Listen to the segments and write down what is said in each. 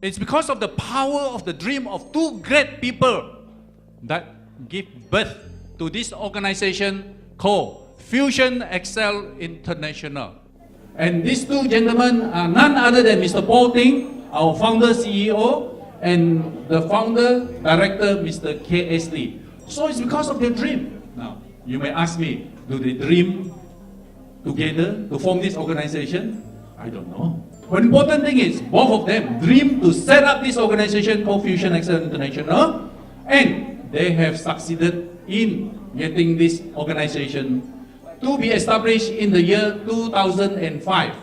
It's because of the power of the dream of two great people that give birth to this organization called Fusion Excel International. And these two gentlemen are none other than Mr. Paul Ting, our founder CEO, and the founder director, Mr. K.S. Lee. So it's because of their dream. Now, you may ask me, do they dream together to form this organization? I don't know. But the important thing is, both of them dream to set up this organization called Fusion Excel International, and they have succeeded in getting this organization to be established in the year 2005,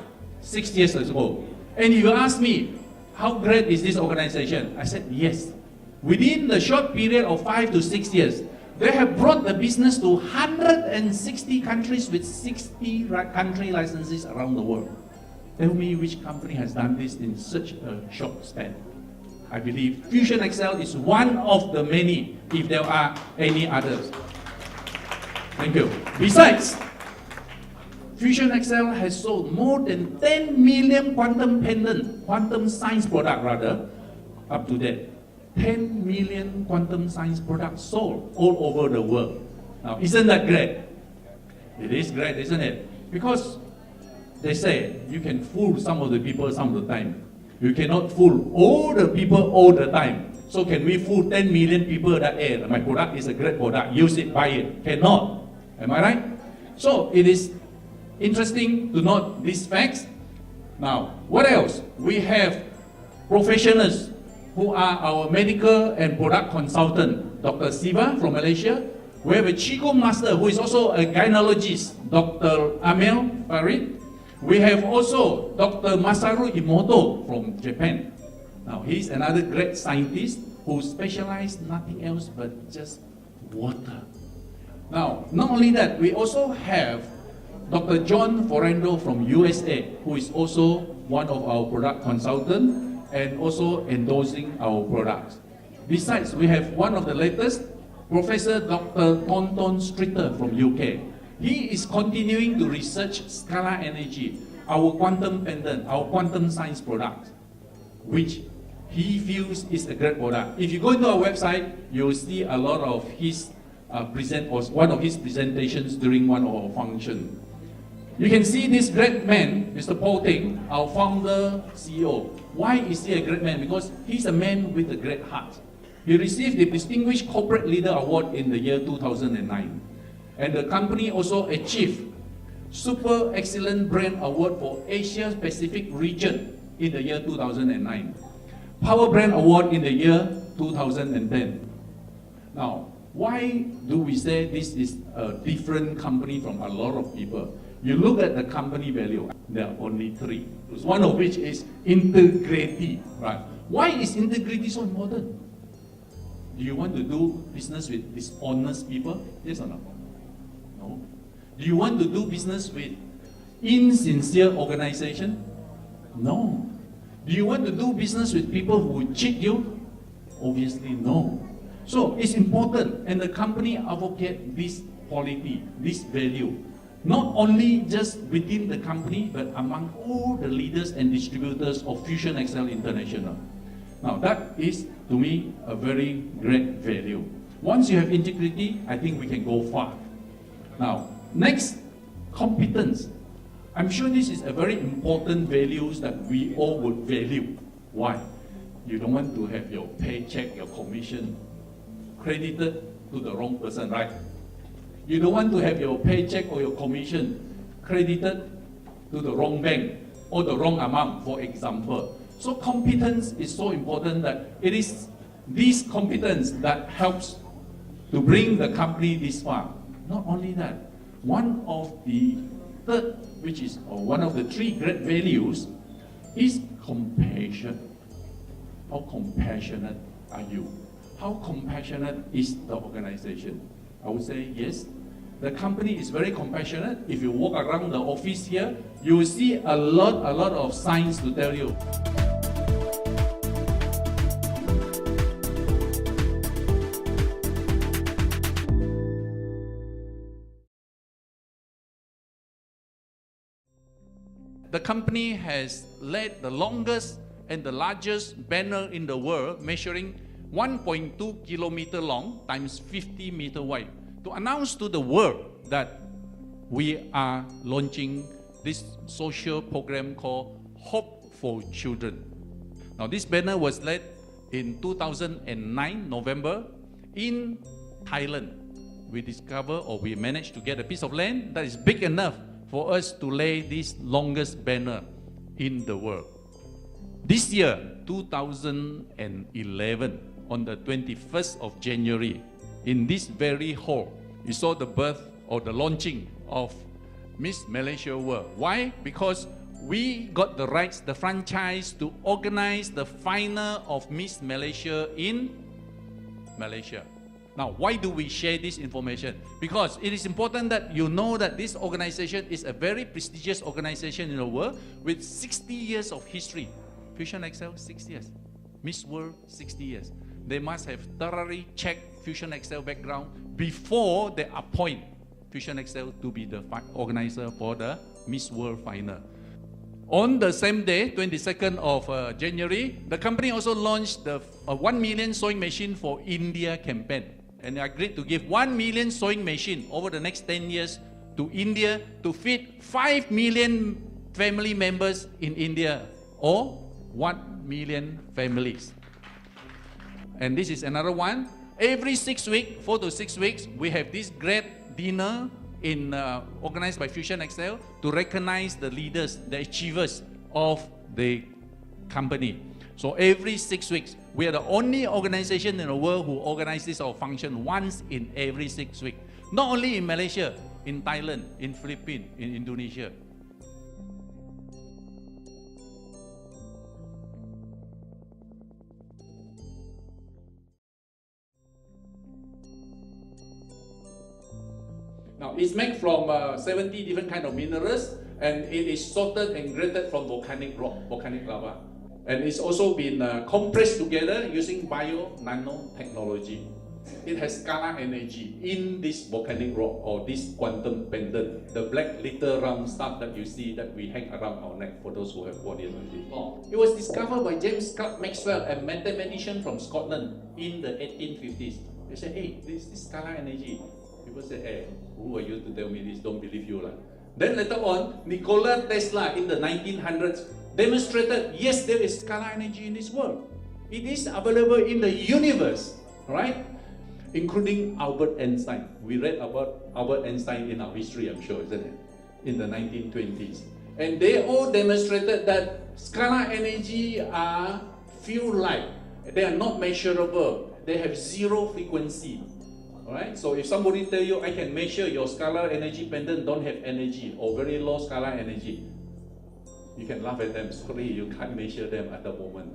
6 years ago. And you ask me, how great is this organization? I said, yes. Within the short period of 5 to 6 years, they have brought the business to 160 countries with 60 country licenses around the world. Tell me which company has done this in such a short span. I believe Fusion Excel is one of the many, if there are any others. Thank you. Besides, Fusion Excel has sold more than 10 million quantum science product up to date. 10 million quantum science products sold all over the world. Now, isn't that great? It is great, isn't it? Because they say you can fool some of the people some of the time. You cannot fool all the people all the time. So can we fool 10 million people that, hey, my product is a great product, use it, buy it? Cannot. Am I right? So it is interesting to note these facts. Now, what else? We have professionals who are our medical and product consultant, Dr. Siva from Malaysia. We have a Qigong master who is also a gynecologist, Dr. Amel Farid. We have also Dr. Masaru Imoto from Japan. Now, he's another great scientist who specializes nothing else but just water. Now, not only that, we also have Dr. John Forendo from USA, who is also one of our product consultants and also endorsing our products. Besides, we have one of the latest, Professor Dr. Tonton Streeter from UK. He is continuing to research Scala Energy, our quantum pendant, our quantum science product, which he feels is a great product. If you go into our website, you will see a lot of his one of his presentations during one of our functions. You can see this great man, Mr. Paul Ting, our founder, CEO. Why is he a great man? Because he's a man with a great heart. He received the Distinguished Corporate Leader Award in the year 2009. And the company also achieved Super Excellent Brand Award for Asia Pacific region in the year 2009. Power Brand Award in the year 2010. Now, why do we say this is a different company from a lot of people? You look at the company value, there are only three. One of which is integrity, right? Why is integrity so important? Do you want to do business with dishonest people? Yes or no? No. Do you want to do business with insincere organization? No. Do you want to do business with people who cheat you? Obviously no. So it's important, and the company advocate this quality, this value, not only just within the company, but among all the leaders and distributors of Fusion Excel International. Now that is, to me, a very great value. Once you have integrity, I think we can go far. Now, next, competence. I'm sure this is a very important values that we all would value. Why? You don't want to have your paycheck, your commission credited to the wrong person, right? You don't want to have your paycheck or your commission credited to the wrong bank or the wrong amount, for example. So competence is so important that it is this competence that helps to bring the company this far. Not only that, one of the third, which is one of the three great values, is compassion. How compassionate are you? How compassionate is the organization? I would say yes. The company is very compassionate. If you walk around the office here, you will see a lot of signs to tell you. The company has led the longest and the largest banner in the world, measuring 1.2 kilometer long times 50 meter wide, to announce to the world that we are launching this social program called Hope for Children. Now, this banner was led in 2009, November, in Thailand. We discovered, or we managed to get a piece of land that is big enough for us to lay this longest banner in the world. This year, 2011, on the 21st of January, in this very hall, we saw the birth or the launching of Miss Malaysia World. Why? Because we got the rights, the franchise, to organize the final of Miss Malaysia in Malaysia. Now, why do we share this information? Because it is important that you know that this organization is a very prestigious organization in the world with 60 years of history. Fusion Excel, 60 years. Miss World, 60 years. They must have thoroughly checked Fusion Excel background before they appoint Fusion Excel to be the organizer for the Miss World final. On the same day, 22nd of January, the company also launched the 1 million sewing machine for India campaign. And they agreed to give 1 million sewing machine over the next 10 years to India to feed 5 million family members in India, or 1 million families. And this is another one. Every 6 weeks, 4 to 6 weeks, we have this great dinner organized by Fusion Excel to recognize the leaders, the achievers of the company. So every 6 weeks, we are the only organization in the world who organizes this function once in every 6 weeks. Not only in Malaysia, in Thailand, in Philippines, in Indonesia. Now, it's made from 70 different kind of minerals, and it is sorted and graded from volcanic rock, volcanic lava. And it's also been compressed together using bio-nanotechnology. It has scalar energy in this volcanic rock, or this quantum pendant, the black little round stuff that you see that we hang around our neck for those who have worn it before. It was discovered by James Clerk Maxwell, a mathematician from Scotland, in the 1850s. They said, hey, this is scalar energy. People say, hey, who are you to tell me this? Don't believe you. Then later on, Nikola Tesla in the 1900s demonstrated, yes, there is scalar energy in this world. It is available in the universe, right? Including Albert Einstein. We read about Albert Einstein in our history, I'm sure, isn't it? In the 1920s. And they all demonstrated that scalar energy are field-like. They are not measurable. They have zero frequency. Alright, so if somebody tell you, I can measure your scalar energy pendant don't have energy, or very low scalar energy, you can laugh at them. Sorry, you can't measure them at the moment.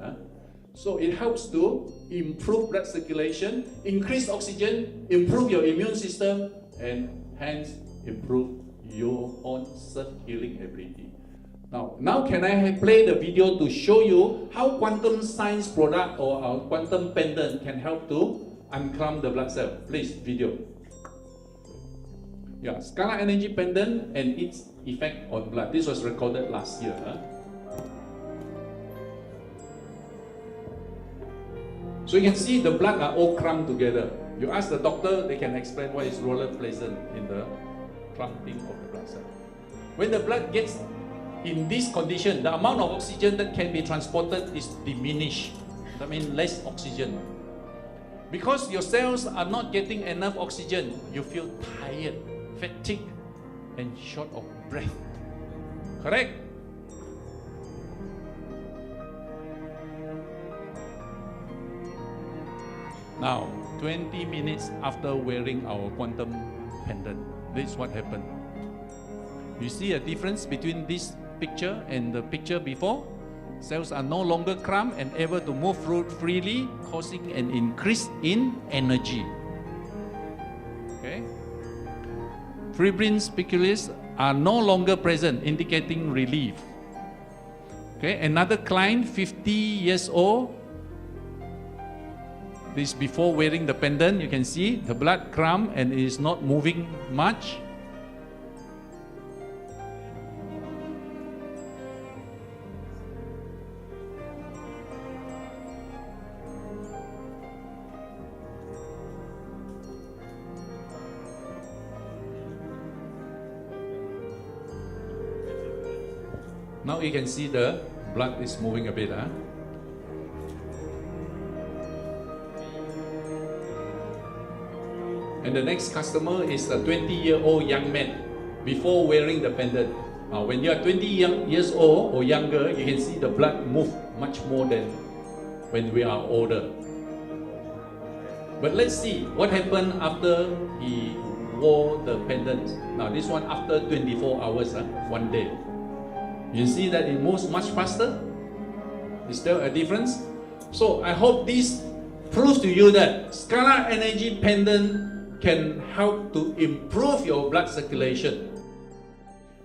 So it helps to improve blood circulation, increase oxygen, improve your immune system, and hence improve your own self-healing ability. Now can I play the video to show you how quantum science product or our quantum pendant can help to unclump the blood cell. Please, video. Yeah, scalar energy pendant and its effect on blood. This was recorded last year. So you can see the blood are all clumped together. You ask the doctor, they can explain what is roller pleasant in the clumping of the blood cell. When the blood gets in this condition, the amount of oxygen that can be transported is diminished. That means less oxygen. Because your cells are not getting enough oxygen, you feel tired, fatigued, and short of breath. Correct? Now, 20 minutes after wearing our quantum pendant, this is what happened. You see a difference between this picture and the picture before? Cells are no longer cramped and able to move freely, causing an increase in energy. Okay? Fibrin spicules are no longer present, indicating relief. Okay, another client, 50 years old. This before wearing the pendant, you can see the blood cramp and it is not moving much. Now you can see the blood is moving a bit. And the next customer is a 20-year-old young man before wearing the pendant. When you are 20 years old or younger, you can see the blood move much more than when we are older. But let's see what happened after he wore the pendant. Now this one after 24 hours, one day. You see that it moves much faster? Is there a difference? So I hope this proves to you that Scalar Energy pendant can help to improve your blood circulation.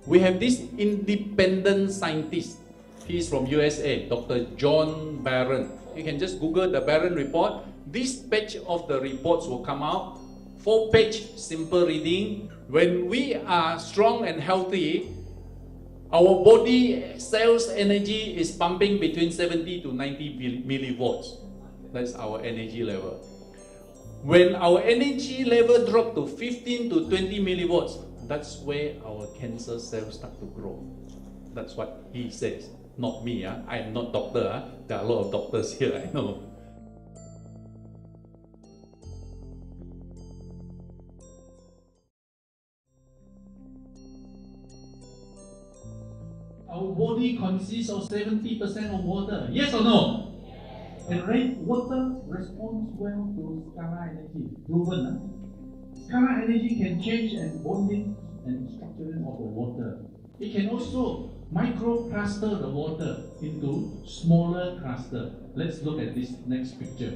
We have this independent scientist. He's from USA, Dr. John Barron. You can just Google the Barron report. This page of the reports will come out. 4-page simple reading. When we are strong and healthy, our body cells energy is pumping between 70 to 90 millivolts. That's our energy level. When our energy level drop to 15 to 20 millivolts, that's where our cancer cells start to grow. That's what he says, not me. I am not doctor. There are a lot of doctors here, I know. Our body consists of 70% of water. Yes or no? And water responds well to Scalar energy. Proven. Scalar energy can change and bonding and structuring of the water. It can also microcluster the water into smaller cluster. Let's look at this next picture.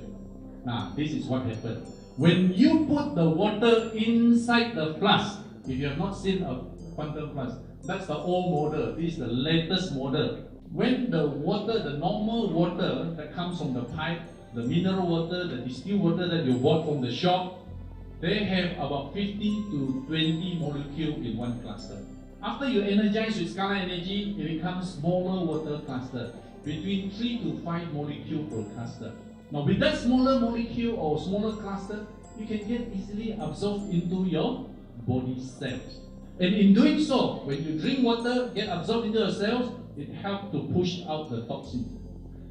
Now, this is what happened. When you put the water inside the flask, if you have not seen a quantum flask, that's the old model. This is the latest model. When the water, the normal water that comes from the pipe, the mineral water, the distilled water that you bought from the shop, they have about 50 to 20 molecules in one cluster. After you energize with Scalar energy, it becomes smaller water cluster, between 3 to 5 molecules per cluster. Now with that smaller molecule or smaller cluster, you can get easily absorbed into your body cells. And in doing so, when you drink water, get absorbed into your cells, it helps to push out the toxin,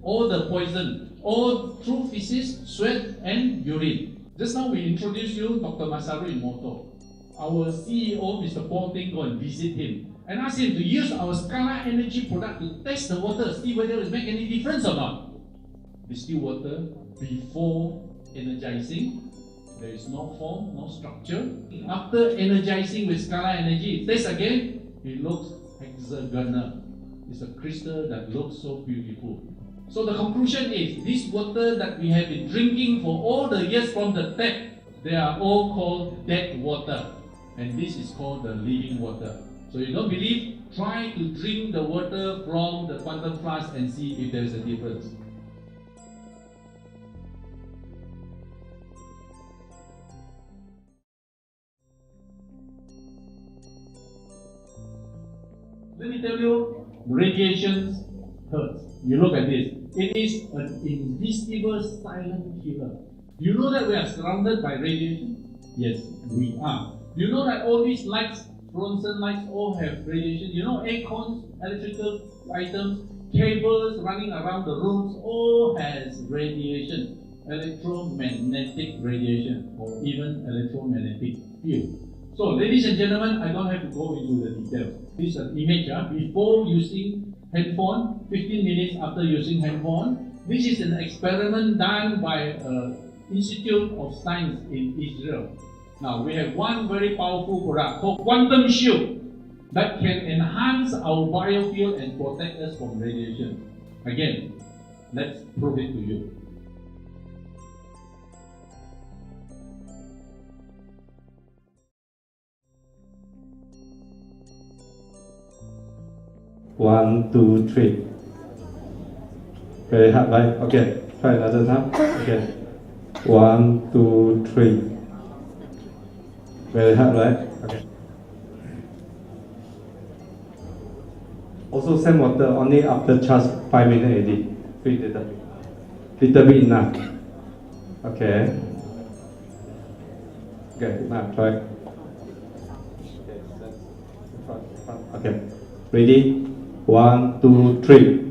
all the poison, all through feces, sweat, and urine. Just now we introduced you Dr. Masaru Emoto. Our CEO, Mr. Paul Ting, go and visit him and ask him to use our Scalar energy product to test the water, see whether it makes any difference or not. Distilled water before energizing, there is no form, no structure. After energizing with Scalar energy, test again, it looks hexagonal. It's a crystal that looks so beautiful. So the conclusion is, this water that we have been drinking for all the years from the tap, they are all called dead water. And this is called the living water. So you don't believe? Try to drink the water from the quantum flask and see if there is a difference. Let me tell you, radiation hurts. You look at this. It is an invisible silent killer. You know that we are surrounded by radiation? Yes, we are. You know that all these lights, fluorescent lights, all have radiation. You know aircons, electrical items, cables running around the rooms, all has radiation. Electromagnetic radiation, or even electromagnetic field. So, ladies and gentlemen, I don't have to go into the details. This is an image before using handphone, 15 minutes after using handphone. This is an experiment done by Institute of Science in Israel. Now, we have one very powerful product called Quantum Shield that can enhance our biofield and protect us from radiation. Again, let's prove it to you. One, two, three. Very hard, right? Okay, try another time. Okay. 1, 2, 3. Very hard, right? Okay. Also same water, only after charge 5 minutes AD. Feed little bit. Little bit enough. Okay. Okay, now try. Okay. Ready? 1, 2, 3.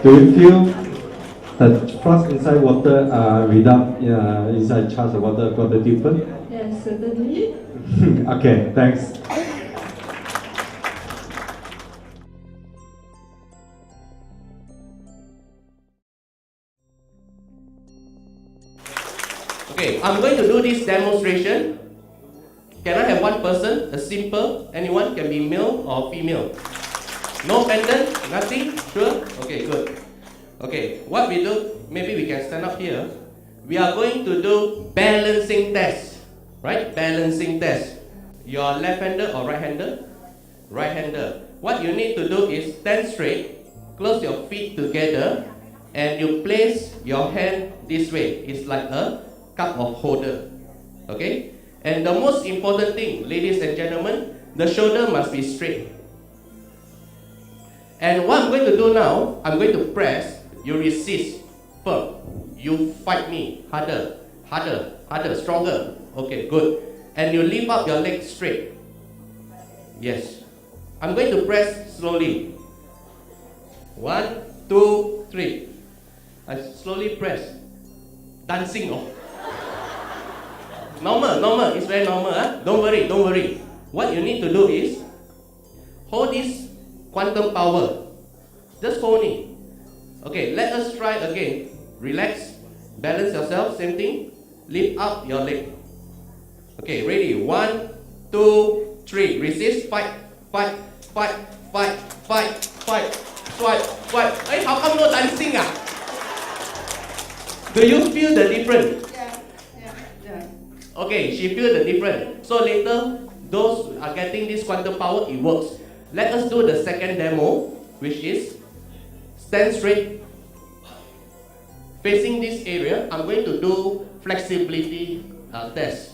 Do you feel the flask inside water without inside charge of water got the difference? Yes, certainly. Okay, thanks. Okay, I'm going to do this demonstration. Can I have one person, a simple, anyone, can be male or female? No pendant, nothing, sure? Okay, good. Okay, what we do, maybe we can stand up here. We are going to do balancing test, right? Balancing test. You're left-hander or right-hander? Right-hander. What you need to do is stand straight, close your feet together, and you place your hand this way. It's like a cup of holder. Okay? And the most important thing, ladies and gentlemen, the shoulder must be straight. And what I'm going to do now, I'm going to press, you resist, firm. You fight me, harder, harder, harder, stronger. Okay, good. And you lift up your legs straight. Yes. I'm going to press slowly. 1, 2, 3. I slowly press. Dancing. Oh. Normal, it's very normal. Huh? Don't worry. What you need to do is hold this quantum power. Just hold it. Okay, let us try again. Relax, balance yourself, same thing. Lift up your leg. Okay, ready? 1, 2, 3. Resist, fight. Hey, how come no dancing? Do you feel the difference? Yeah. Okay, she feels the difference. So later, those who are getting this quantum power, it works. Let us do the second demo, which is stand straight. Facing this area, I'm going to do flexibility test.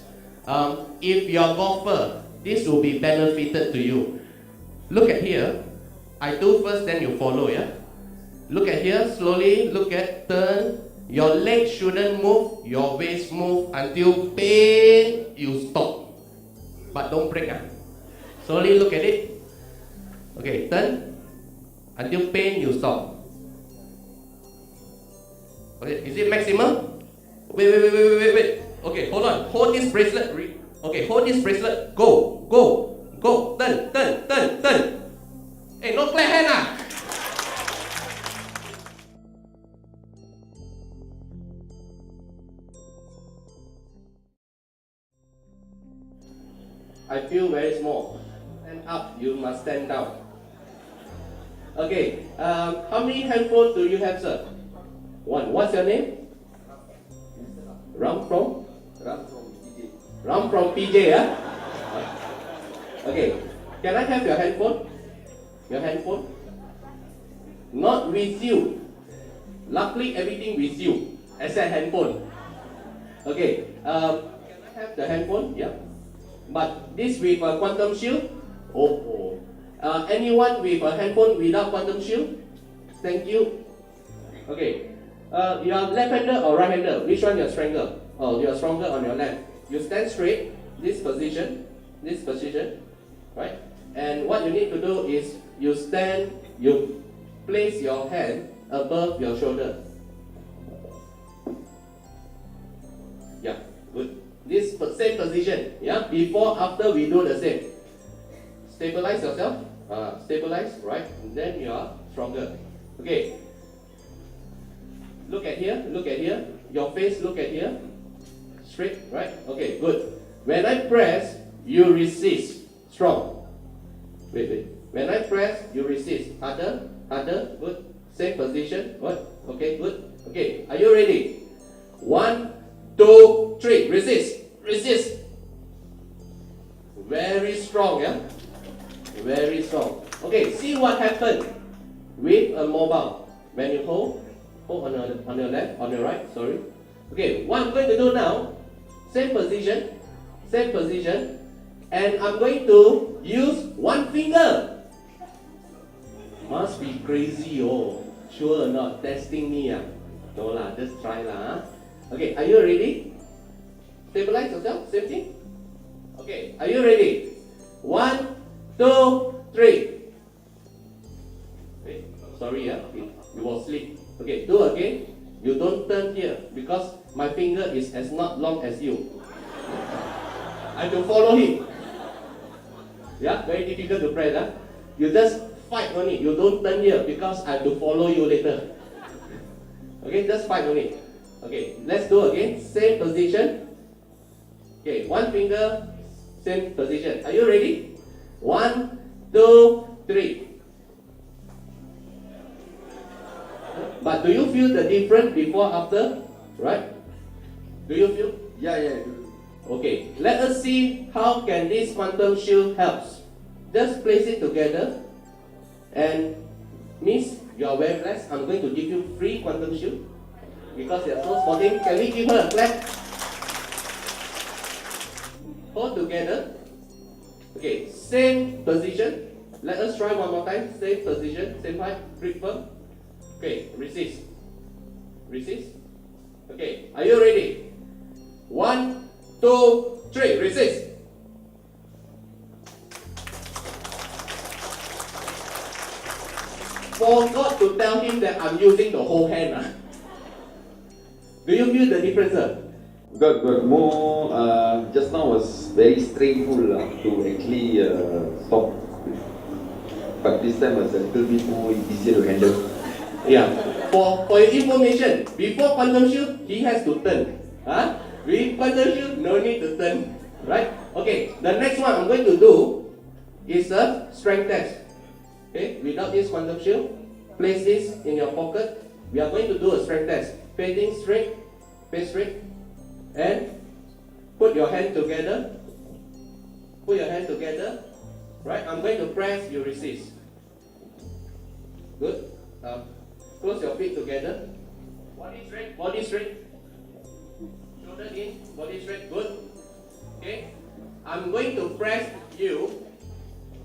If you're a golfer, this will be benefited to you. Look at here. I do first, then you follow, yeah? Look at here, slowly, look at, turn. Your legs shouldn't move, your waist move until pain, you stop. But don't break. Slowly look at it. Okay, turn. Until pain, you stop. Okay, is it maximum? Wait. Okay, hold on. Hold this bracelet. Okay, hold this bracelet. Go. Turn. Hey, no clap hand. I feel very small. Stand up, you must stand down. Okay, how many handphones do you have, sir? One. What's your name? Ram from PJ, yeah? Okay, can I have your handphone? Your handphone? Not with you. Luckily, everything with you, except handphone. Okay, can I have the handphone? Yeah. But this with a quantum shield? Oh. Anyone with a handphone without quantum shield? Thank you. Okay. You are left-hander or right-hander? Which one you're stronger? Oh, you're stronger on your left. You stand straight, this position, right? And what you need to do is you stand, you place your hand above your shoulder. Yeah, good. This same position, yeah? Before, after we do the same. Stabilize yourself, stabilize, right? And then you are stronger. Okay. Look at here, your face, look at here. Straight, right? Okay, good. When I press, you resist. Strong. Wait. When I press, you resist. Harder, good. Same position, what? Okay, good. Okay, are you ready? 1, 2, 3, resist. Very strong, yeah? Very strong. Okay, see what happened with a mobile. When you hold on your left, on your right, sorry. Okay, what I'm going to do now, same position, and I'm going to use one finger. Must be crazy, oh. Sure or not? Testing me, No lah, just try lah. Okay, are you ready? Stabilize yourself. Same thing. Okay, are you ready? 1, 2, 3. Wait, sorry, you will sleep. Okay, do again. You don't turn here because my finger is as not long as you. I have to follow him. Yeah, very difficult to press. You just fight only. You don't turn here because I have to follow you later. Okay, just fight only. Okay, let's do again. Same position. Okay, one finger, same position. Are you ready? 1, 2, 3. But do you feel the difference before, after? Right? Do you feel? Yeah. Okay, let us see how can this quantum shield helps. Just place it together, and Miss, you are very blessed. I'm going to give you free quantum shield because you are so sporting. Can we give her a clap? Hold together. Okay, same position. Let us try one more time. Same position, same height, grip firm. Okay, resist. Resist. Okay, are you ready? 1, 2, 3, resist. Forgot to tell him that I'm using the whole hand. Do you feel the difference, sir? Got more. Just now was very strainful to actually stop, but this time was a little bit more easier to handle. Yeah. For your information, before quantum shield, he has to turn. With quantum shield, no need to turn. Right? Okay. The next one I'm going to do is a strength test. Okay. Without this quantum shield, place this in your pocket. We are going to do a strength test. Facing straight, face straight, and put your hand together. Put your hand together. Right? I'm going to press. You resist. Good. Close your feet together. Body straight, body straight. Shoulder in, body straight, good. Okay. I'm going to press you.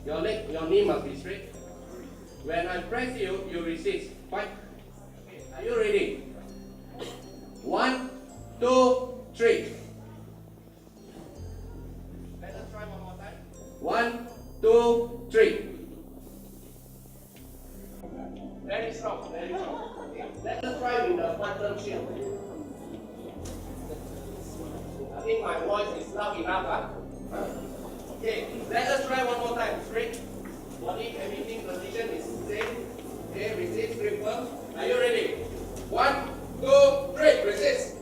Your leg, your knee must be straight. When I press you, you resist. Fight. Okay. Are you ready? 1, 2, 3. Let us try one more time. 1, 2, 3. Very strong, very strong. Okay. Let us try with the quantum shield. I think my voice is loud enough. Okay, let us try one more time. Straight. Body, everything, position is same. Okay, resist, grip firm. Are you ready? 1, 2, 3, resist.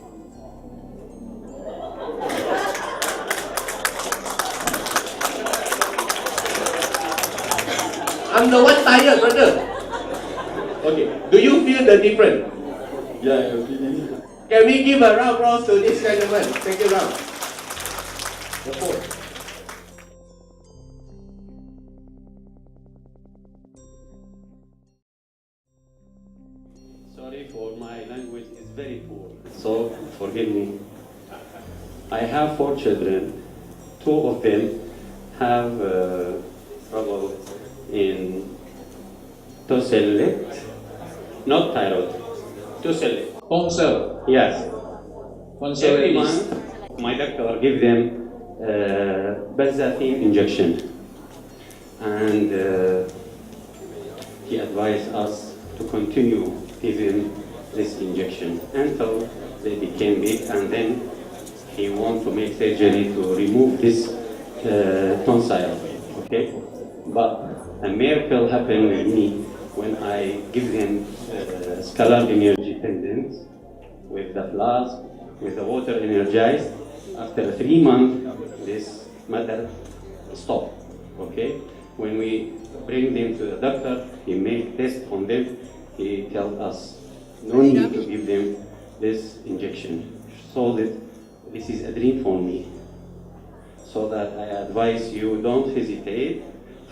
I'm the one tired, brother. Okay, do you feel the difference? Yeah, I'm feeling. Can we give a round of applause to this gentleman? Thank you, round. The phone. Sorry for my language is very poor, so forgive me. I have 4 children. 2 of them have trouble in tonsillet, not thyroid, tonsillet. Tonsil. Yes. Tonsil Every is month, my doctor give them Benzathine injection, and he advised us to continue giving this injection until they became big, and then he want to make surgery to remove this tonsil. Okay, but a miracle happened with me when I give them scalar energy pendants with the flask, with the water energized. After 3 months, this matter stopped. Okay, when we bring them to the doctor, he make test on them. He tells us no need to give them this injection. So that this is a dream for me. So that I advise you, don't hesitate.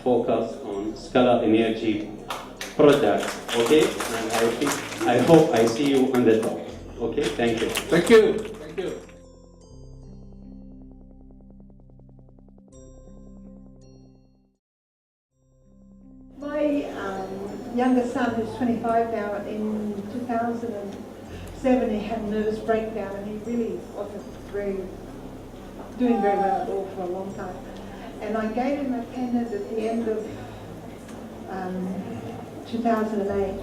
Focus on scalar energy products, okay? And I hope I see you on the top. Okay, thank you. Thank you. Thank you. My younger son, who's 25 now, in 2007 he had a nervous breakdown and he really wasn't very doing very well at all for a long time. And I gave him a pendant at the end of 2008.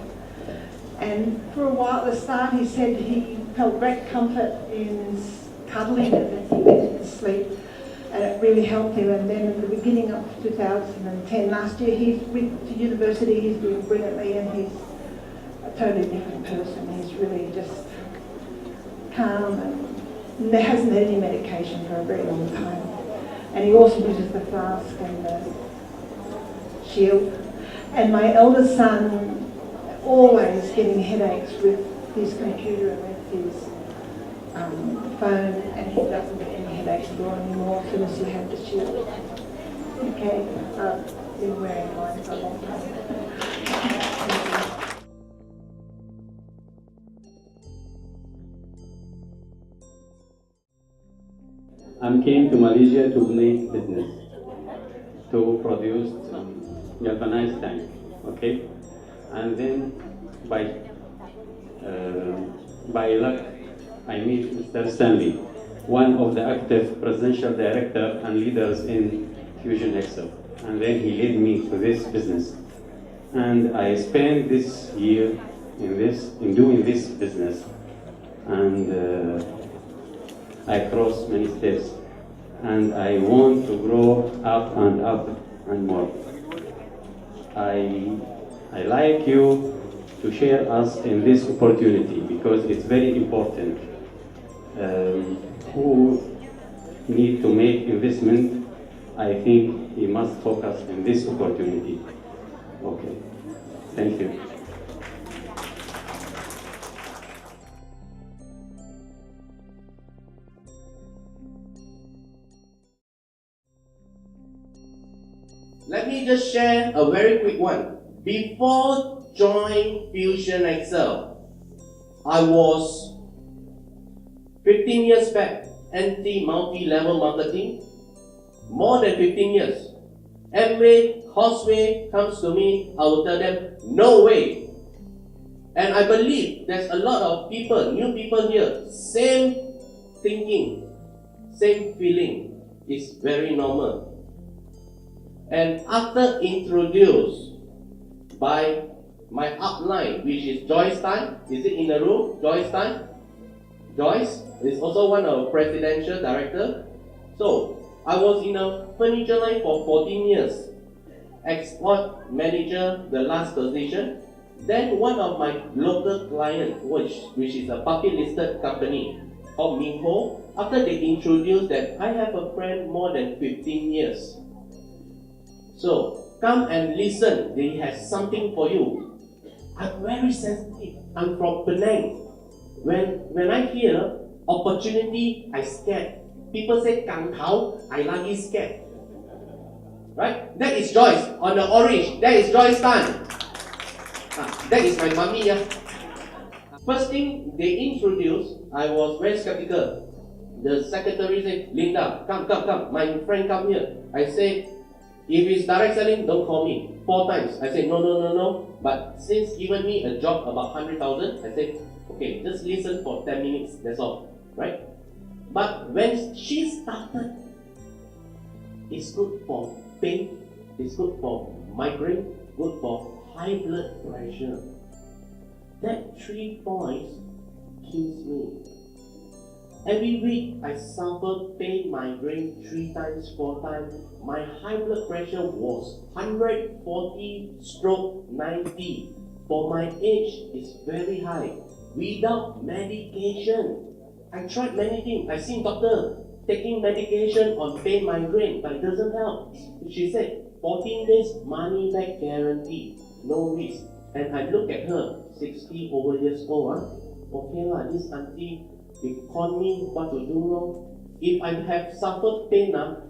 And for a while at the start he said he felt great comfort in cuddling it as he went to sleep, and it really helped him. And then at the beginning of 2010, last year, he went to university, he's doing brilliantly, and he's a totally different person. He's really just calm and hasn't had any medication for a very long time. And he also uses the flask and the shield. And my eldest son, always getting headaches with his computer and with his phone, and he doesn't get any headaches at all anymore as soon as you have the shield. Okay, I've been wearing mine for a long time. I came to Malaysia to make business, to produce galvanized tank, okay? And then by luck, I meet Mr. Stanley, one of the active presidential director and leaders in Fusion Excel. And then he led me to this business. And I spent this year in doing this business. And I crossed many steps. And I want to grow up and more. I like you to share us in this opportunity because it's very important. Who need to make investment, I think he must focus on this opportunity. Okay, thank you. Let me just share a very quick one. Before joining Fusion Excel, I was 15 years back, multi-level marketing, more than 15 years. Amway, Causeway comes to me, I will tell them, no way. And I believe there's a lot of people, new people here, same thinking, same feeling, is very normal. And after introduced by my upline, which is Joyce Tan, is it in the room? Joyce Tan? Joyce is also one of presidential director. So I was in a furniture line for 14 years. Export manager, the last position. Then one of my local clients, which is a public listed company called Minho, after they introduced that I have a friend more than 15 years. So come and listen, they have something for you. I'm very sensitive. I'm from Penang. When I hear opportunity, I scared. People say Kang Tao, I lagi scared. Right? That is Joyce on the orange. That is Joyce Tan. That is my mummy. Yeah. First thing they introduced, I was very skeptical. The secretary said, Linda, come. My friend come here. I say, if it's direct selling, don't call me. 4 times. I said, no. But since given me a job about 100,000, I said, okay, just listen for 10 minutes. That's all. Right? But when she started, it's good for pain, it's good for migraine, good for high blood pressure. That 3 points kills me. Every week I suffer pain, migraine 3 times, 4 times. My high blood pressure was 140/90. For my age, it's very high. Without medication. I tried many things. I seen doctor taking medication on pain, migraine, but it doesn't help. She said, 14 days money back guarantee, no risk. And I look at her, 60 over years old. Okay lah, this auntie, they call me what to do wrong. If I have suffered pain, a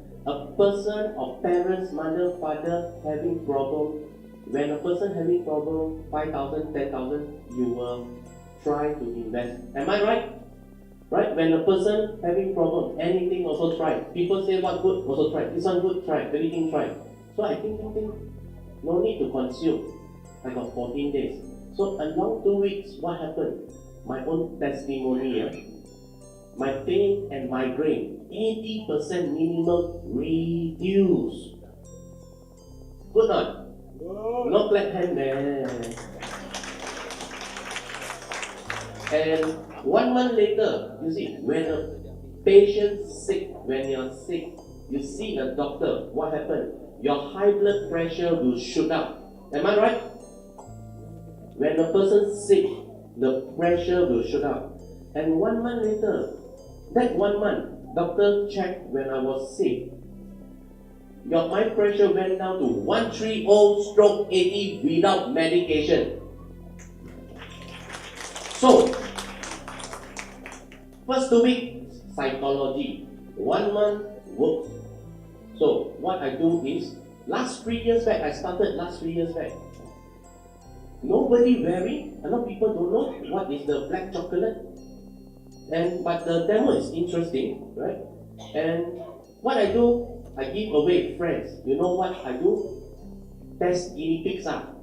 person or parents, mother, father having problem, when a person having problem, 5,000, 10,000, you will try to invest. Am I right? Right? When a person having problem, anything also try. People say what good, also try. This one good, try. Everything try. So I think, no need to consume. I got 14 days. So along 2 weeks, what happened? My own testimony. my pain and migraine, 80% minimum reduce. Good not? No clap hand there. And 1 month later, you see, when a patient's sick, when you're sick, you see a doctor, what happened? Your high blood pressure will shoot up. Am I right? When a person's sick, the pressure will shoot up. And 1 month later, that 1 month, doctor checked when I was sick. My pressure went down to 130/80 without medication. So, first 2 weeks, psychology. 1 month, work. So, what I do is, last 3 years back, I started last 3 years back. Nobody wearing, a lot of people don't know what is the black chocolate. But the demo is interesting, right? And what I do, I give away friends. You know what I do? Test guinea pigs up.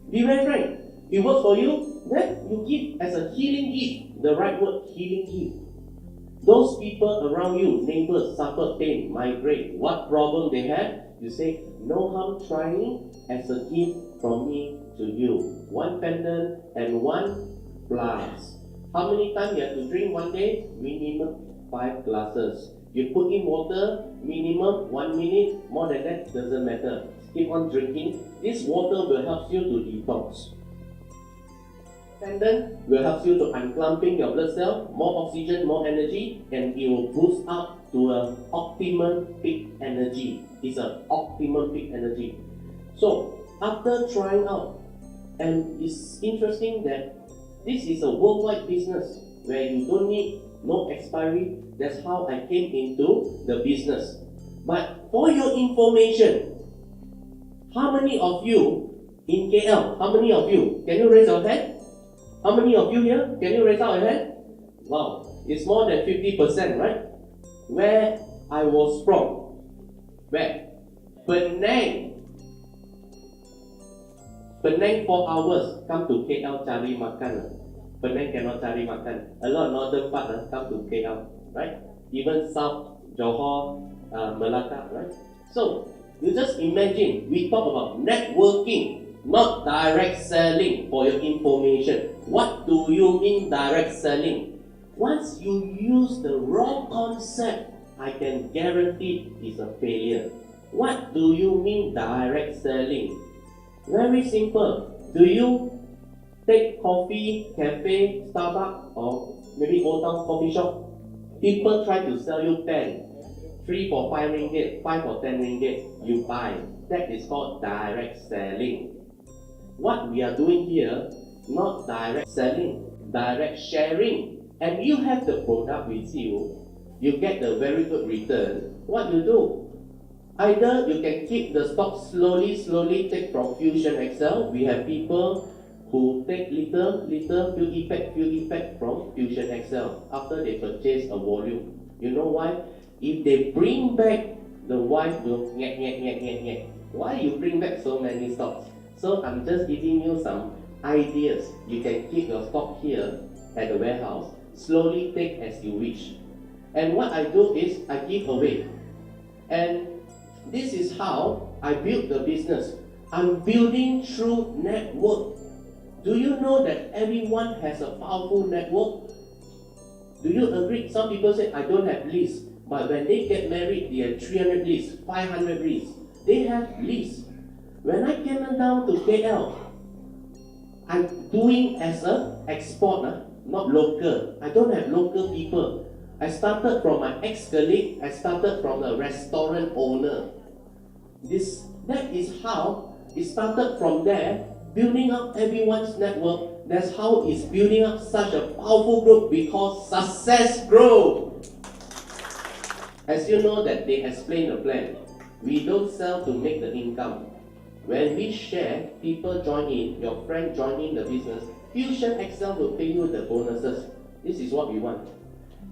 Be very frank. It works for you, then you give as a healing gift. The right word, healing gift. Those people around you, neighbors, suffer pain, migraine, what problem they have, you say, no harm trying as a gift from me to you. 1 pendant and 1 glass. How many times you have to drink 1 day? Minimum 5 glasses. You put in water, minimum 1 minute, more than that doesn't matter. Keep on drinking. This water will help you to detox. Pendant will help you to unclumping your blood cell, more oxygen, more energy, and it will boost up to an optimum peak energy. It's an optimum peak energy. So, after trying out, and it's interesting that this is a worldwide business where you don't need no expiry. That's how I came into the business. But for your information, how many of you in KL, how many of you, can you raise your hand? How many of you here? Can you raise out your hand? Wow, it's more than 50%, right? Where I was from? Where? Penang. Penang 4 hours, come to KL cari makan. Penang cannot cari makan. A lot of northern part come to KL, right? Even South, Johor, Melaka, right? So, you just imagine, we talk about networking, not direct selling for your information. What do you mean direct selling? Once you use the wrong concept, I can guarantee it's a failure. What do you mean direct selling? Very simple. Do you take coffee, cafe, Starbucks, or maybe Old Town coffee shop? People try to sell you pen. 3 for 5 ringgit, 5 for 10 ringgit, you buy. That is called direct selling. What we are doing here, not direct selling, direct sharing. And you have the product with you, you get a very good return. What you do? Either you can keep the stock slowly take from Fusion Excel. We have people who take little few effect from Fusion Excel after they purchase a volume. You know why? If they bring back, the wife will nyek. Why you bring back so many stocks? So I'm just giving you some ideas. You can keep your stock here at the warehouse, slowly take as you wish. And what I do is I give away. And this is how I build the business. I'm building through network. Do you know that everyone has a powerful network? Do you agree? Some people say, I don't have leads. But when they get married, they have 300 leads, 500 leads. They have leads. When I came down to KL, I'm doing as an export, not local. I don't have local people. I started from my ex-colleague. I started from a restaurant owner. That is how it started from there, building up everyone's network. That's how it's building up such a powerful group we call Success Group. As you know that they explain the plan. We don't sell to make the income. When we share, people join in, your friend join in the business, Fusion Excel will pay you the bonuses. This is what we want.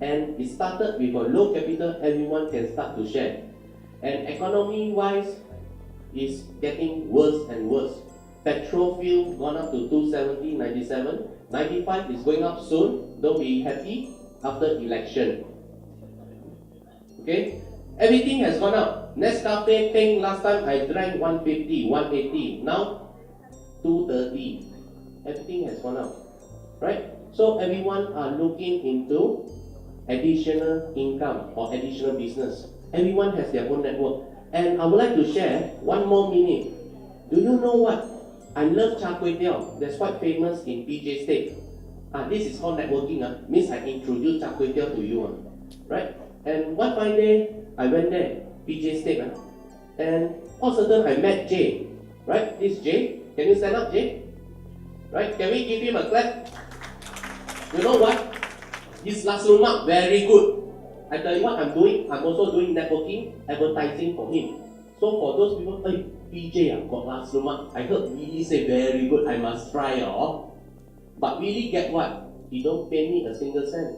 And it started with a low capital, everyone can start to share. And economy-wise, it's getting worse and worse. Petrol fuel gone up to 270, 97. 95 is going up soon. Don't be happy. after election. Okay? Everything has gone up. Nescafe thing, last time I drank 150, 180. Now, 230. Everything has gone up. Right? So everyone are looking into additional income or additional business. Everyone has their own network. And I would like to share 1 more minute. Do you know what? I love Char Kway Teow. That's quite famous in PJ State. This is called networking. Means I introduce Char Kway Teow to you. Right? And one fine day, I went there, PJ State. And all of a sudden, I met Jay. Right? This Jay. Can you stand up, Jay? Right? Can we give him a clap? You know what? His last remark, very good. I tell you what I'm doing. I'm also doing networking, advertising for him. So for those people, hey, PJ got last remark. I heard really say very good. I must try. But really get what? He don't pay me a single cent.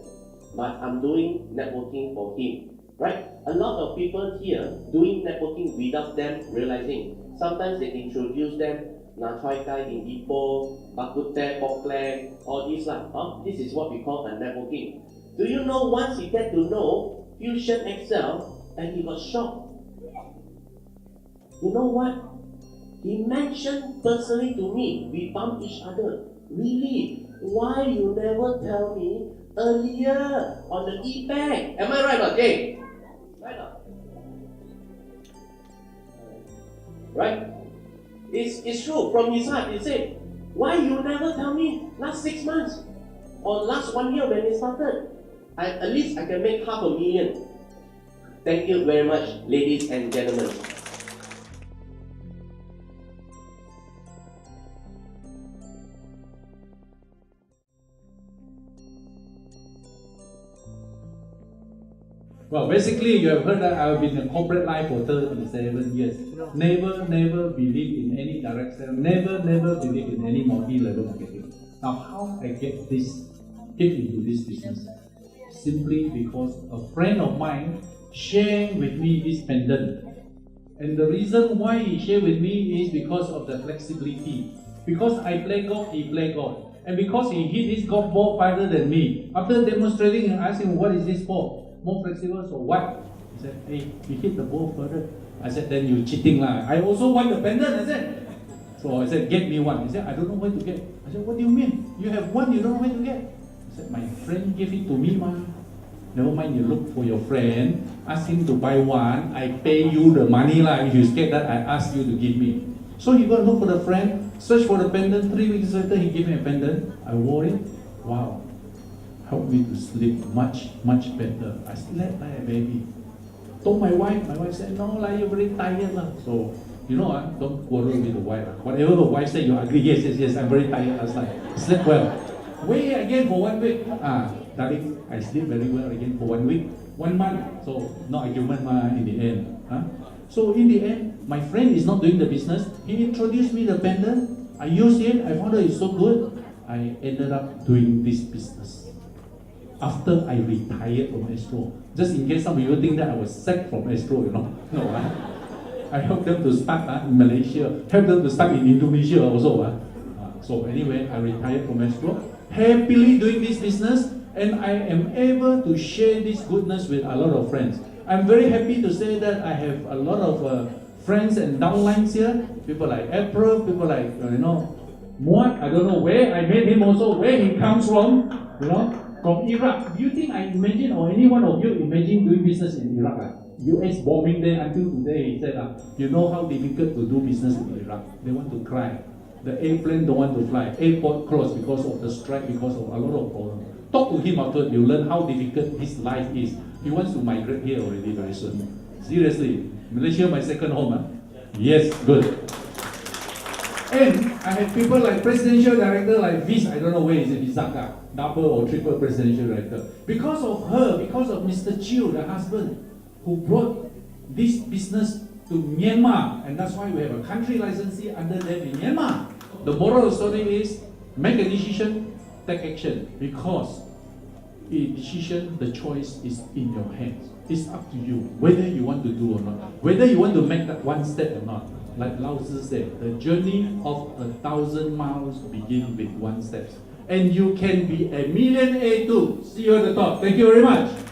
But I'm doing networking for him. Right? A lot of people here doing networking without them realizing. Sometimes they introduce them, na choi kai in Ipoh, bakute, pokle, all these This is what we call a networking. Do you know once he get to know Fusion Excel and he was shocked? You know what? He mentioned personally to me, we bumped each other. Really? Why you never tell me earlier on the e-bank? Am I right or Jay? Right or? Right? It's true. From his heart, he said, why you never tell me last 6 months? Or last 1 year when it started? At least I can make $500,000. Thank you very much, ladies and gentlemen. Well, basically, you have heard that I've been in corporate life for 37 years. Never believe in any direct sale. Never believe in any multi-level marketing. Now, how I get into this business? Simply because a friend of mine shared with me this pendant. And the reason why he shared with me is because of the flexibility. Because I play golf, he play golf. And because he hit his golf ball farther than me. After demonstrating and asking, what is this for? More flexible, so what? He said, hey, you hit the ball further. I said, then you cheating lah. I also want the pendant, I said. So I said, get me one. He said, I don't know where to get. I said, what do you mean? You have one, you don't know where to get. He said, my friend gave it to me, ma. Never mind, you look for your friend, ask him to buy one, I pay you the money lah. If you scared that, I ask you to give me. So he go and look for the friend, search for the pendant. 3 weeks later, he gave me a pendant. I wore it. Wow. Helped me to sleep much better. I slept like a baby. Told my wife said, no, you're very tired. So, don't quarrel with the wife. Whatever the wife said, you're ugly. Yes, I'm very tired last night. Slept well. Wait again for 1 week. Darling, I sleep very well again for 1 week. 1 month. So, no argument in the end. So, in the end, my friend is not doing the business. He introduced me the pendant. I used it. I found it so good. I ended up doing this business. After I retired from Astro. Just in case some people think that I was sacked from Astro, No, I helped them to start in Malaysia, helped them to start in Indonesia also. So anyway, I retired from Astro, happily doing this business, and I am able to share this goodness with a lot of friends. I'm very happy to say that I have a lot of friends and downlines here, people like April, people like, Muad, I don't know where, I met him also, where he comes from, from Iraq. Do you think I imagine, or any one of you imagine doing business in Iraq? US bombing there until today, he said, you know how difficult to do business in Iraq. They want to cry. The airplane don't want to fly. Airport closed because of the strike, because of a lot of problems. Talk to him after you learn how difficult his life is. He wants to migrate here already very soon. Seriously, Malaysia my second home. Yes, good. And I have people like presidential director like Viz, I don't know where is it, Vizaka, double or triple presidential director. Because of her, because of Mr. Chiu, the husband, who brought this business to Myanmar, and that's why we have a country licensee under them in Myanmar. The moral of the story is, make a decision, take action, because a decision, the choice is in your hands. It's up to you, whether you want to do or not, whether you want to make that one step or not. Like Lao Tzu said, the journey of 1,000 miles begins with 1 step. and you can be a millionaire too. See you at the top. Thank you very much.